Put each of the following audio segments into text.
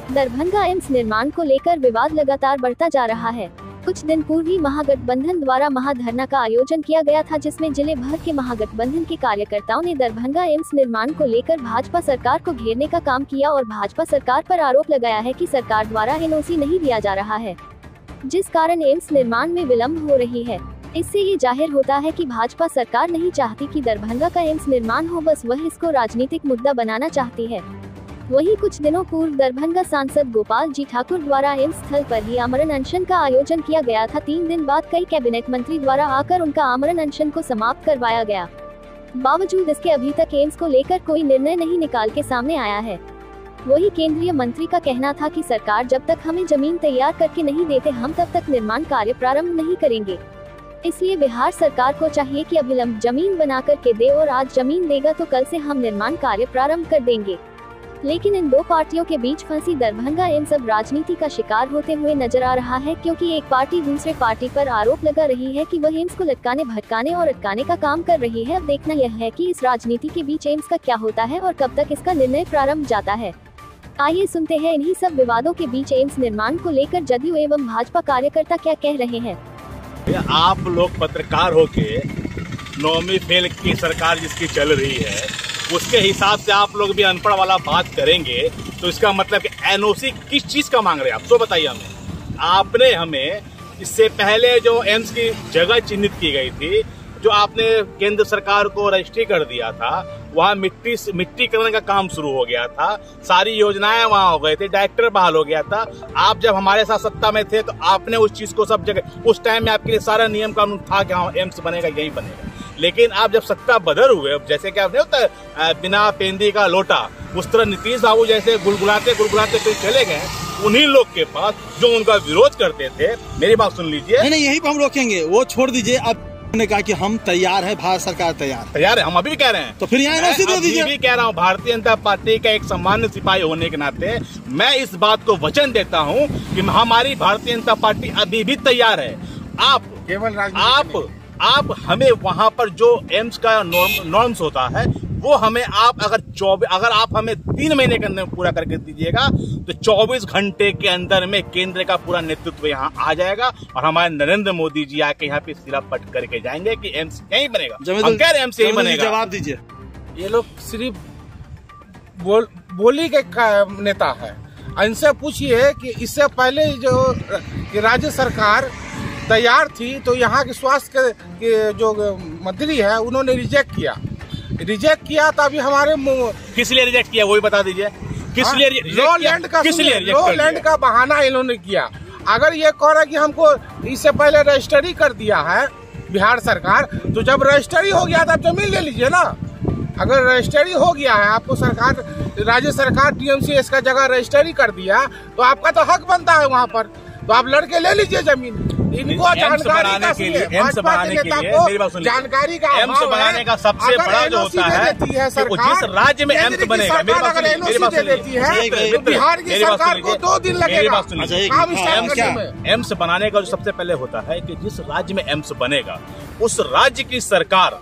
Darbhanga AIIMS निर्माण को लेकर विवाद लगातार बढ़ता जा रहा है। कुछ दिन पूर्व ही महागठबंधन द्वारा महाधरना का आयोजन किया गया था, जिसमें जिले भर के महागठबंधन के कार्यकर्ताओं ने दरभंगा एम्स निर्माण को लेकर भाजपा सरकार को घेरने का काम किया और भाजपा सरकार पर आरोप लगाया है कि सरकार द्वारा एनओसी नहीं दिया जा रहा है, जिस कारण एम्स निर्माण में विलम्ब हो रही है। इससे ये जाहिर होता है कि भाजपा सरकार नहीं चाहती कि दरभंगा का एम्स निर्माण हो, बस वह इसको राजनीतिक मुद्दा बनाना चाहती है। वहीं कुछ दिनों पूर्व दरभंगा सांसद गोपाल जी ठाकुर द्वारा एम्स स्थल पर ही आमरण अनशन का आयोजन किया गया था। 3 दिन बाद कई कैबिनेट मंत्री द्वारा आकर उनका आमरण अनशन को समाप्त करवाया गया। बावजूद इसके अभी तक एम्स को लेकर कोई निर्णय नहीं निकाल के सामने आया है। वही केंद्रीय मंत्री का कहना था कि सरकार जब तक हमें जमीन तैयार करके नहीं देते, हम तब तक निर्माण कार्य प्रारंभ नहीं करेंगे। इसलिए बिहार सरकार को चाहिए कि अविलंब जमीन बना कर के दे, और आज जमीन देगा तो कल से हम निर्माण कार्य प्रारंभ कर देंगे। लेकिन इन दो पार्टियों के बीच फंसी दरभंगा एम्स अब राजनीति का शिकार होते हुए नजर आ रहा है, क्योंकि एक पार्टी दूसरे पार्टी पर आरोप लगा रही है कि वह एम्स को लटकाने, भटकाने और अटकाने का काम कर रही है। अब देखना यह है कि इस राजनीति के बीच एम्स का क्या होता है और कब तक इसका निर्णय प्रारंभ जाता है। आइए सुनते हैं इन्हीं सब विवादों के बीच एम्स निर्माण को लेकर जदयू एवं भाजपा कार्यकर्ता क्या कह रहे हैं। आप लोग पत्रकार होके 9वीं फेल की सरकार जिसकी चल रही है, उसके हिसाब से आप लोग भी अनपढ़ वाला बात करेंगे तो इसका मतलब कि एनओसी किस चीज का मांग रहे हैं आप, तो बताइए हमें। आपने हमें इससे पहले जो एम्स की जगह चिन्हित की गई थी, जो आपने केंद्र सरकार को रजिस्ट्री कर दिया था, वहाँ मिट्टीकरण का काम शुरू हो गया था, सारी योजनाएं वहाँ हो गए थे, डायरेक्टर बहाल हो गया था। आप जब हमारे साथ सत्ता में थे तो आपने उस चीज को सब जगह, उस टाइम में आपके लिए सारा नियम कानून था कि हाँ एम्स बनेगा, यही बनेगा। लेकिन आप जब सत्ता बदल हुए, जैसे कि आपने होता है बिना पेंदी का लोटा, उस तरह नीतीश बाबू जैसे गुलगुलाते गुलगुलाते फिर चले गए उन्हीं लोग के पास जो उनका विरोध करते थे। मेरी बात सुन लीजिए। नहीं, यही पर हम रोकेंगे, वो छोड़ दीजिए। अब ने कहा कि हम तैयार है, भारत सरकार तैयार है, हम अभी भी कह रहे हैं। तो फिर यहाँ एनओसी दे दीजिए। मैं भी कह रहा हूँ, भारतीय जनता पार्टी का एक सामान्य सिपाही होने के नाते मैं इस बात को वचन देता हूँ कि हमारी भारतीय जनता पार्टी अभी भी तैयार है। आप हमें वहाँ पर जो एम्स का नॉर्म्स होता है वो हमें आप अगर आप हमें 3 महीने के अंदर पूरा करके दीजिएगा तो 24 घंटे के अंदर में केंद्र का पूरा नेतृत्व यहाँ आ जाएगा और हमारे नरेंद्र मोदी जी आके यहाँ पे सिरापट करके जाएंगे कि एम्स यहीं बनेगा। हम कह रहे हैं एम्स यहीं बनेगा। जवाब दीजिए। ये लोग सिर्फ बोली के नेता है। इनसे पूछिए कि इससे पहले जो राज्य सरकार तैयार थी तो यहाँ के स्वास्थ्य के जो मंत्री है उन्होंने रिजेक्ट किया तो अभी हमारे किस लिए रिजेक्ट किया वही बता दीजिए। किस लिए लो लैंड का बहाना इन्होंने किया। अगर ये कह रहा है कि हमको इससे पहले रजिस्ट्री कर दिया है बिहार सरकार, तो जब रजिस्ट्री हो गया तो आप जमीन ले लीजिए ना। अगर रजिस्ट्री हो गया है, आपको सरकार, राज्य सरकार टीएमसीएस का जगह रजिस्ट्री कर दिया तो आपका तो हक बनता है वहाँ पर, तो आप लड़के ले लीजिए जमीन। इनको जानकारी एम्स बनाने का सबसे बड़ा जो होता है कि जिस राज्य में एम्स बनेगा, बिहार की सरकार को 2 दिन लगेगा। एम्स बनाने का जो सबसे पहले होता है कि जिस राज्य में एम्स बनेगा उस राज्य की सरकार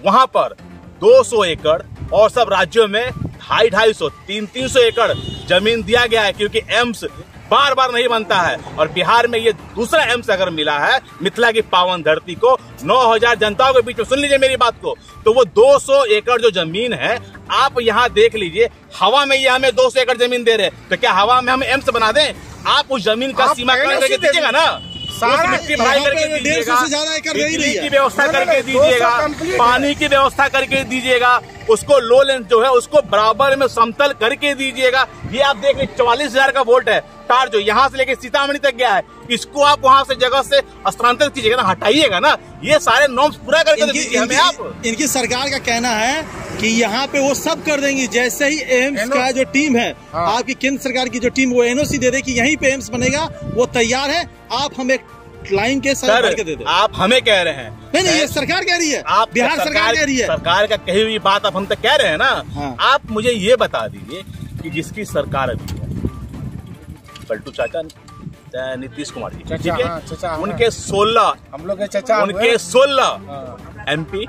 वहाँ पर 200 एकड़ और सब राज्यों में 250-250, 300 एकड़ जमीन दिया गया है, क्योंकि एम्स बार बार नहीं बनता है। और बिहार में ये दूसरा एम्स अगर मिला है मिथिला की पावन धरती को 9000 जनताओं के बीच में, सुन लीजिए मेरी बात को, तो वो 200 एकड़ जो जमीन है आप यहाँ देख लीजिए, हवा में ये हमें 200 एकड़ जमीन दे रहे, तो क्या हवा में हम एम्स बना दें? आप उस जमीन का सीमाकरण करके दीजिएगा ना, मिट्टी भराई करके दीजिएगा, बिजली की व्यवस्था करके दीजिएगा, पानी की व्यवस्था करके दीजिएगा, उसको लो लेंथ जो है उसको बराबर में समतल करके दीजिएगा। ये आप देख लीजिए 44,000 का वोल्ट है तार जो यहाँ से लेके सीतामढ़ी तक गया है, इसको आप वहाँ से जगह से स्थानांतरित कीजिएगा ना, हटाइएगा ना। ये सारे नॉर्म्स पूरा करके दीजिए हमें आप। इनकी सरकार का कहना है कि यहाँ पे वो सब कर देंगी, जैसे ही एम्स का जो टीम है, आपकी केंद्र सरकार की जो टीम, वो एनओसी दे दे कि यहीं पे एम्स बनेगा, वो तैयार है, आप हमें लाइन के सर करके दे दे। आप हमें कह रहे हैं, नहीं, ये सरकार कह रही है, आप बिहार सरकार कह रही है। सरकार का कही हुई बात आप हम तक कह रहे हैं ना। आप मुझे ये बता दीजिए कि जिसकी सरकार अभी है, पलटू चाचा नीतीश कुमार जी, ठीक है, उनके 16 हम लोग के चचा, उनके 16 एमपी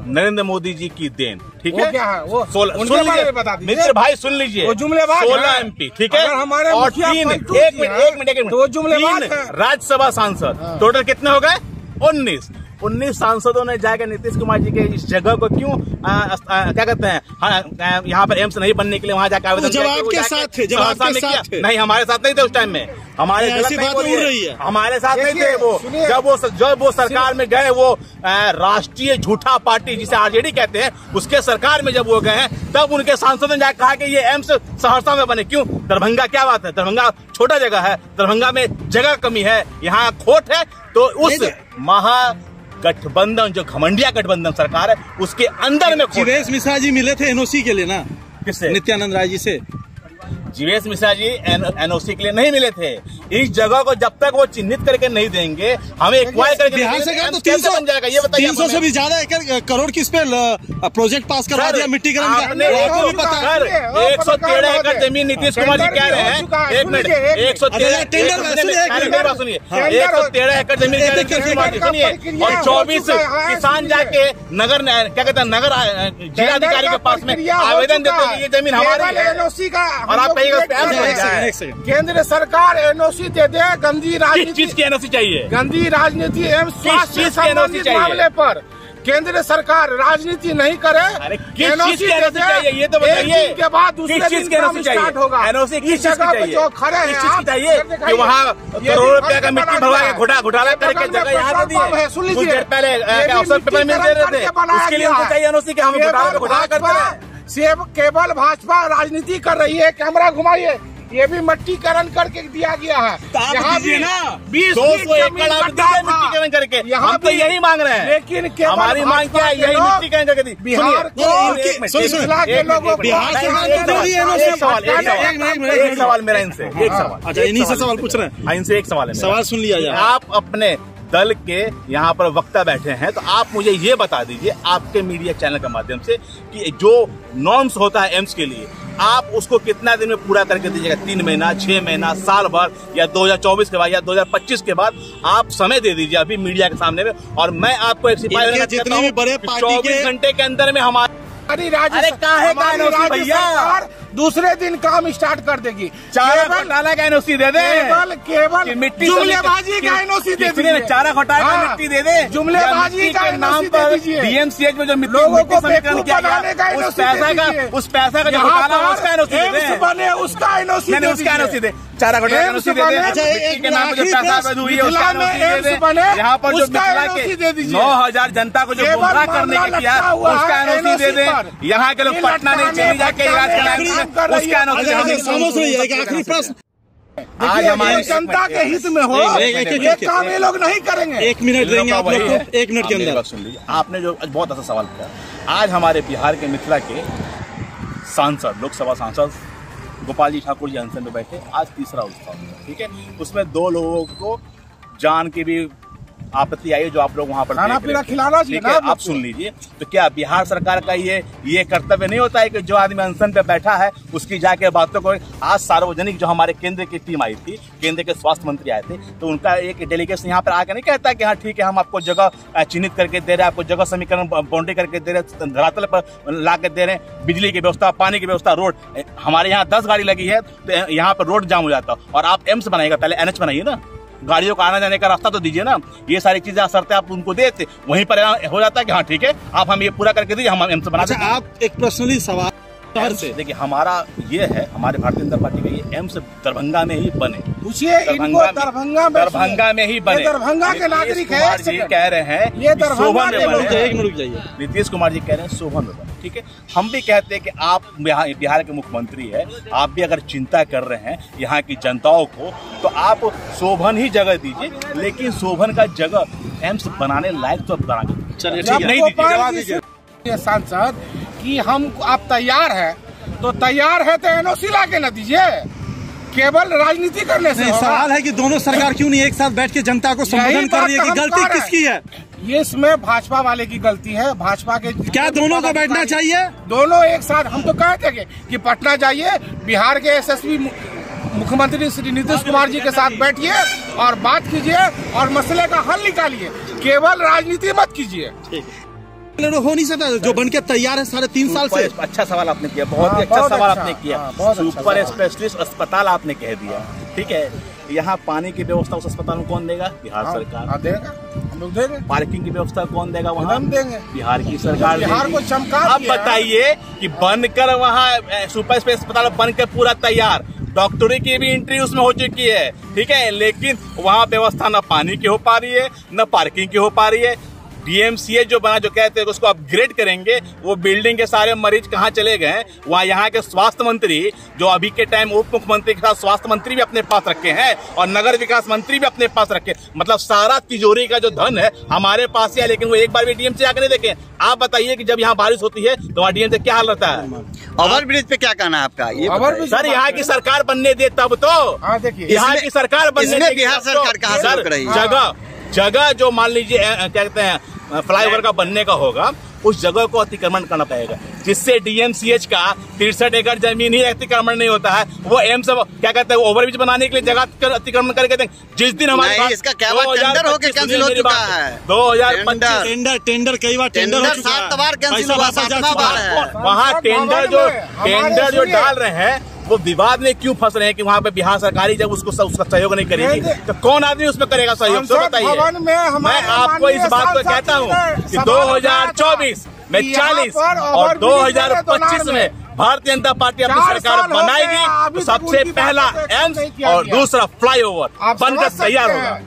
नरेंद्र मोदी जी की देन ठीक वो है क्या है वो 16 उनके बारे में बता दीजिए। मित्र भाई सुन लीजिए, वो जुमलेबाज 16 है। MP, ठीक है, अगर हमारे और मुखिया 3 पलटू एक जी मिनट हैं, एक मिनट तो वो जुमलेबाज 3 है। राज्यसभा सांसद, टोटल कितने हो गए? 19 सांसदों ने जाकर नीतीश कुमार जी के इस जगह को क्यों क्या कहते हैं, यहाँ पर एम्स नहीं बनने के लिए वहाँ जाकर आवेदन जब आपके साथ थे, जब आपके साथ थे। नहीं, हमारे साथ नहीं थे उस टाइम में, हमारे ऐसी बात उड़ रही है, हमारे साथ नहीं थे वो। जब वो सरकार में गए, वो राष्ट्रीय झूठा पार्टी जिसे आरजेडी कहते हैं, उसके सरकार में जब वो गए हैं, तब उनके सांसदों ने जाकर कहा कि ये एम्स सहरसा में बने। क्यों? दरभंगा क्या बात है, दरभंगा छोटा जगह है, दरभंगा में जगह कमी है, यहाँ खोट है, तो उस महागठबंधन जो घमंडिया गठबंधन सरकार है उसके अंदर में जीवेश मिश्रा जी मिले थे एनओसी के लिए ना, किससे? नित्यानंद राय जी से। जीवेश मिश्रा जी एनओसी के लिए नहीं मिले थे। इस जगह को जब तक वो चिन्हित करके नहीं देंगे, हमें एक्वायर करके बिहार सरकार तो 300 बन जाएगा, ये बताइए। 300 से भी ज्यादा करोड़ किस पे प्रोजेक्ट पास करवा दिया मिट्टीकरण का। 113 एकड़ जमीन नीतीश कुमार जी कह रहे हैं, 1 मिनट, 113 एकड़ जमीन नीतीश कुमार जी, सुनिए, और 24 किसान जाके नगर क्या कहते हैं, नगर जिलाधिकारी के पास में आवेदन देते हैं कि ये जमीन हमारी है, और आप केंद्र सरकार एनओसी दे दे। गंदी राजनीति, चीज की एनओसी चाहिए, गंदी राजनीति एवं स्वास्थ्य संबंधित मामले पर केंद्र सरकार राजनीति नहीं करे। अरे किस चीज की एनओसी चाहिए ये तो बताइए। के बाद दूसरे दिन काम स्टार्ट होगा। एनओसी किस चीज की चाहिए? जो खड़े हैं किस चीज की चाहिए कि वहाँ करोड़ों रुपया का मिट्टी भरवा के घोटाला करके जगह यहाँ दे दिए। कुछ देर पहले अवसर पेपर मिल रहे थे, उसके लिए उनको चाहिए एनओसी कि हम घोटाला करते हैं। सिर्फ केवल भाजपा राजनीति कर रही है। कैमरा घुमाइए, ये भी मट्टीकरण करके दिया गया है। यहाँ भी 200 एकड़ आप दीजिए मिट्टीकरण करके, हम तो यही मांग रहे हैं। लेकिन हमारी मांग क्या है? यही मिट्टीकरण करके दी। बिहार के लोगों को एक सवाल मेरा इनसे, एक सवाल, अच्छा इन्हीं से सवाल पूछ रहे हैं, इनसे एक सवाल है, सवाल सुन लिया जाए। आप अपने दल के यहाँ पर वक्ता बैठे हैं, तो आप मुझे ये बता दीजिए आपके मीडिया चैनल के माध्यम से कि जो नॉर्म्स होता है एम्स के लिए, आप उसको कितना दिन में पूरा करके दीजिएगा? 3 महीना, 6 महीना, साल भर, या 2024 के बाद या 2025 के बाद? आप समय दे दीजिए अभी मीडिया के सामने में, और मैं आपको एक सिपाही जितने भी बड़े पार्टी 24 घंटे के अंदर में हमारे भैया दूसरे दिन काम स्टार्ट कर देगी। चारा घोटाला का एनओसी दे दे, केवल मिट्टी जुमलेबाजी का एनओसी दे दीजिए। चारा घोटाला का मिट्टी दे दे, जुमलेबाजी का नाम पर डीएमसीएच में जो मिट्टी समीकरण किया गया, उस पैसा का जो घोटाला उसका एनओसी दे दे, उसका एनओसी दे। चारा घोटाला एनओसी दे दे, के नाम पर जो पैसा हुई है उसका एनओसी दे दे। यहाँ पर जो मिथिला के 9,000 जनता को जो गुमराह करने के किया उसका एनओसी दे दे। यहाँ के लोग पटना नहीं चली जाके इलाज कराएंगे, उसका एनओसी। आखिरी प्रश्न, आज हमारे जनता के हित में हो, ये काम ये लोग नहीं करेंगे। 1 मिनट देंगे आप लोग को, 1 मिनट के अंदर। सुन लीजिए, आपने जो बहुत अच्छा सवाल किया। आज हमारे बिहार के मिथिला के सांसद, लोकसभा सांसद गोपाल जी ठाकुर जी अनशन में बैठे, आज तीसरा उत्सव है, ठीक है। उसमें 2 लोगों को जान की भी आपत्ति आई है, जो आप लोग वहाँ पर खाना पीना खिलाना चाहिए ना। आप सुन लीजिए, तो क्या बिहार सरकार का ये कर्तव्य नहीं होता है कि जो आदमी अनशन पे बैठा है उसकी जाके बातों को? आज सार्वजनिक जो हमारे केंद्र की टीम आई थी, केंद्र के स्वास्थ्य मंत्री आए थे, तो उनका एक डेलीगेशन यहाँ पर आकर नहीं कहता कि हाँ ठीक है हम आपको जगह चिन्हित करके दे रहे हैं, आपको जगह समीकरण बाउंड्री करके दे रहे हैं, धरातल पर ला के दे रहे हैं, बिजली की व्यवस्था, पानी की व्यवस्था, रोड। हमारे यहाँ 10 गाड़ी लगी है तो यहाँ पर रोड जाम हो जाता, और आप एम्स बनाएगा, पहले NH बनाइए ना, गाड़ियों को आना जाने का रास्ता तो दीजिए ना। ये सारी चीजें शर्तें आप उनको देते, वहीं पर हो जाता है कि हाँ ठीक है आप हम ये पूरा करके दीजिए, हम एम्स बना। अच्छा आप एक पर्सनली सवाल से देखिए, हमारा ये है, हमारे भारतीय जनता पार्टी का ये एम्स दरभंगा में ही बने। पूछिए इनको, दरभंगा में ही बने। दरभंगा के नागरिक है, जी कह रहे हैं ये दरभंगा में बने। एक मिनट जाइए, नीतीश कुमार जी कह रहे हैं शोभन में बने, ठीक है। हम भी कहते हैं कि आप बिहार के मुख्यमंत्री है, आप भी अगर चिंता कर रहे हैं यहाँ की जनताओं को, तो आप शोभन ही जगह दीजिए, लेकिन शोभन का जगह एम्स बनाने लायक तो बना दीजिए। चलिए ठीक है, नहीं दीजिए। सांसद कि हम आप तैयार है तो तैयार है, तो एनओसी ला के न दीजिए, केवल राजनीति करने से। सवाल है कि दोनों सरकार क्यों नहीं एक साथ बैठ के जनता को संबोधन कर रही है कि गलती किसकी है? ये इसमें भाजपा वाले की गलती है। भाजपा के क्या दोनों को बैठना चाहिए? दोनों एक साथ। हम तो कहते थे कि पटना जाइए, बिहार के SSP मुख्यमंत्री श्री नीतीश कुमार जी के साथ बैठिए और बात कीजिए और मसले का हल निकालिए, केवल राजनीति मत कीजिए। हो नहीं सकता जो बन के तैयार है 3.5 साल से। अच्छा सवाल आपने किया, बहुत ही अच्छा सवाल आपने किया। सुपर स्पेशलिस्ट अस्पताल आपने कह दिया, ठीक है। यहाँ पानी की व्यवस्था उस अस्पताल में कौन देगा? बिहार सरकार देगा, हम लोग देंगे। पार्किंग की व्यवस्था कौन देगा? वहाँ हम देंगे, बिहार की सरकार। बिहार को चमका। अब बताइए कि बनकर वहाँ सुपर स्पेशलिस्ट अस्पताल बनकर पूरा तैयार, डॉक्टरी की भी एंट्री उसमें हो चुकी है, ठीक है, लेकिन वहाँ व्यवस्था न पानी की हो पा रही है, न पार्किंग की हो पा रही है। डीएमसीएच जो बना, जो कहते हैं उसको अपग्रेड करेंगे, वो बिल्डिंग के सारे मरीज कहाँ चले गए? वहाँ यहाँ के स्वास्थ्य मंत्री, जो अभी के टाइम उप मुख्यमंत्री के साथ स्वास्थ्य मंत्री भी अपने पास रखे हैं और नगर विकास मंत्री भी अपने पास रखे, मतलब सारा तिजोरी का जो धन है हमारे पास ही है, लेकिन वो एक बार भी डीएमसी आकर नहीं देखे। आप बताइए कि जब यहाँ बारिश होती है तो वहाँ डीएमसी क्या हाल रहता है? ओवरब्रिज पे क्या कहना है आपका? ये सर यहाँ की सरकार बनने दे तब तो, देखिए यहाँ की सरकार बनने दे, बिहार सरकार कहाँ से रोक रही है? जगह जो मान लीजिए क्या कहते हैं फ्लाईओवर का बनने का होगा, उस जगह को अतिक्रमण करना पड़ेगा, जिससे डीएमसीएच का 63 एकड़ जमीन ही अतिक्रमण नहीं होता है। वो एम्स क्या कहते हैं ओवरब्रिज बनाने के लिए जगह अतिक्रमण करके देंगे। जिस दिन हमारे इसका क्या टेंडर होकर कैंसिल हो चुका है? 2025 टेंडर कई बार टेंडर 7 बार कैंसिल हुआ, 7वां बार है। वहाँ टेंडर जो डाल रहे हैं वो विवाद में क्यों फंस रहे हैं कि वहाँ पे बिहार सरकारी जब उसका सहयोग नहीं करेगी तो कौन आदमी उसमें करेगा सहयोग? तो बताइए। मैं आपको इस बात को कहता हूँ कि 2024 में 40 और 2025 में भारतीय जनता पार्टी अपनी सरकार बनाएगी तो सबसे पहला एम्स और दूसरा फ्लाईओवर बनकर तैयार होगा।